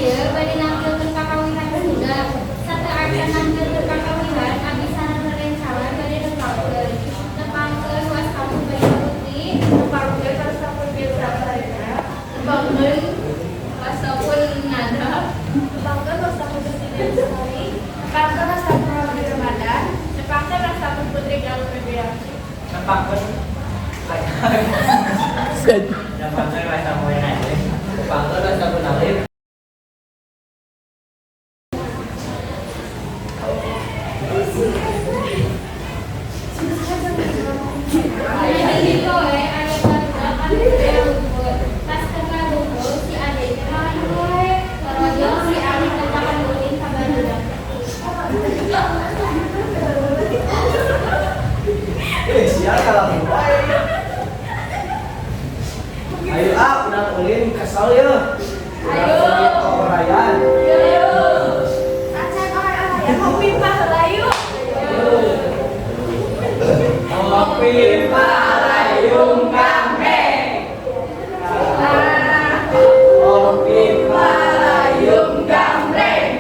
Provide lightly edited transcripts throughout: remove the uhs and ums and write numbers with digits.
ieu bade nampilkeun kakawihan budak. Satearsan nampilkeun kakawihan abdi sareng rerencalan bade nepangkeun. Nepangkeun waskapun bade putri, nepangkeun waskapun biasa sarena, nepangkeun waskapun nada, nepangkeun waskapun presiden sekali, nepangkeun waskapun Rodi Ramadan, nepangkeun waskapun putri Galuh Febrianti. Nepangkeun Nepangkeun waskapun Nailin. Nepangkeun waskapun Alif. Sial kalau ayo udah ulin kesal ya. Ayo orayan. Ayo. Acan orang-orang ngopi pahalayu. Ngopi palayung kambing. Ngopi palayung kambing.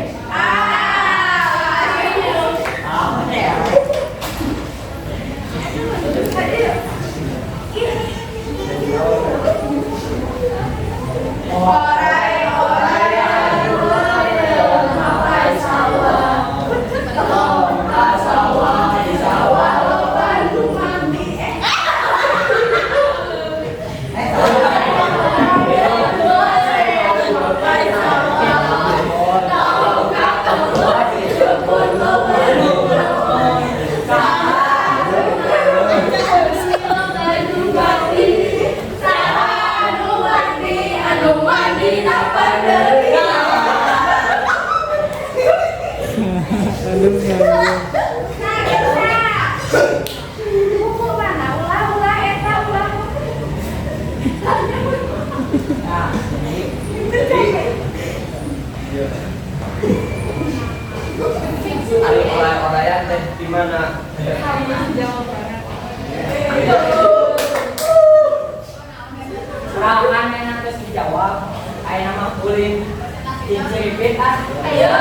Ayo orayan teh di mana? Sorangan yang terus dijawab. Ayo nama ulin. Inciripit ah. Ayo.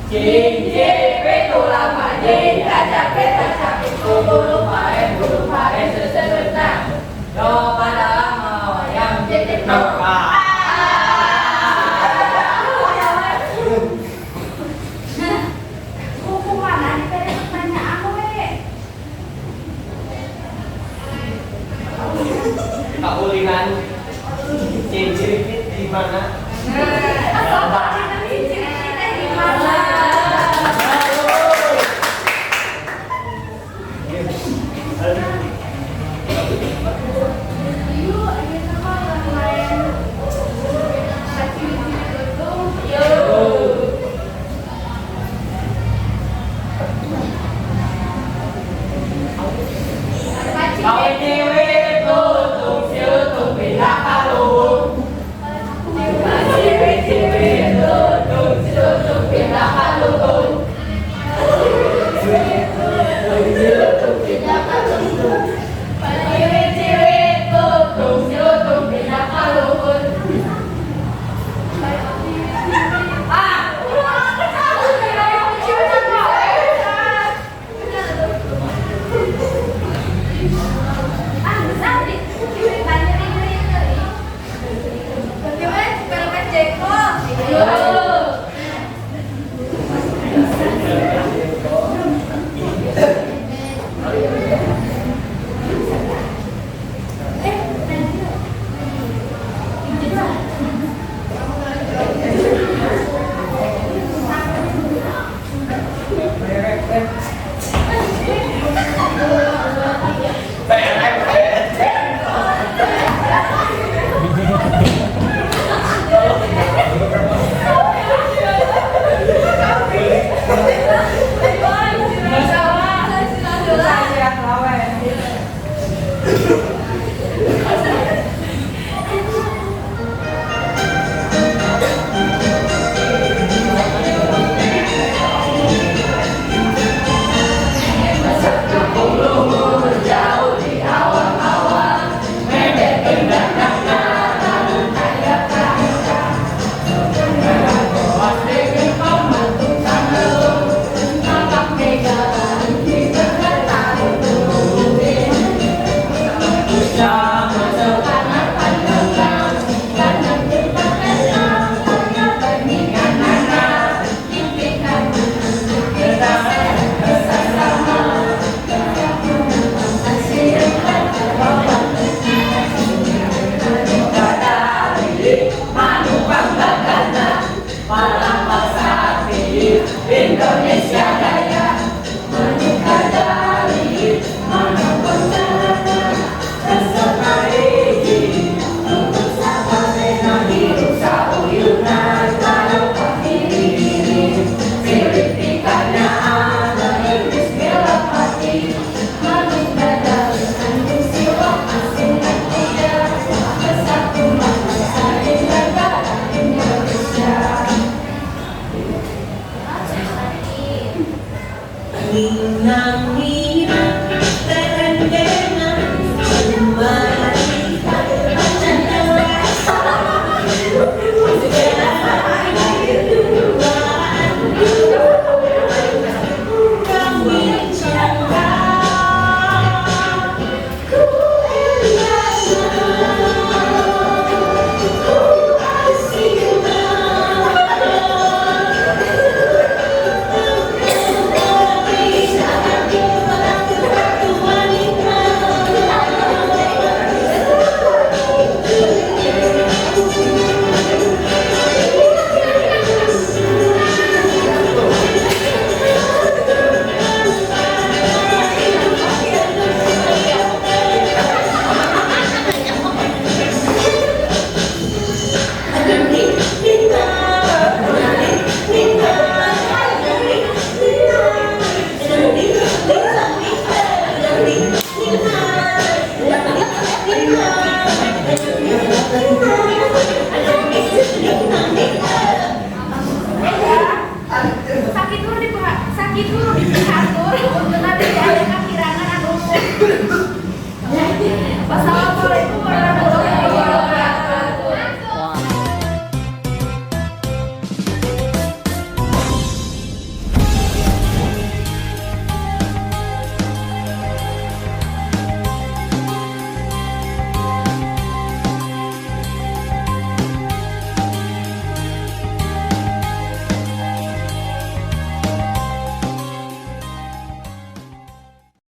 Cincipit ulah majing. Kacapit kacapit bulu paren sesebentar. Do pada mau yang jadi nopa. Kaulinan cinciripit di mana? Kawin dewe tutung siu tung pindah kalung. Dewe tutung siu tung pindah kalung. Siu tung pindah kalung. Dewe tutung siu tung pindah kalung.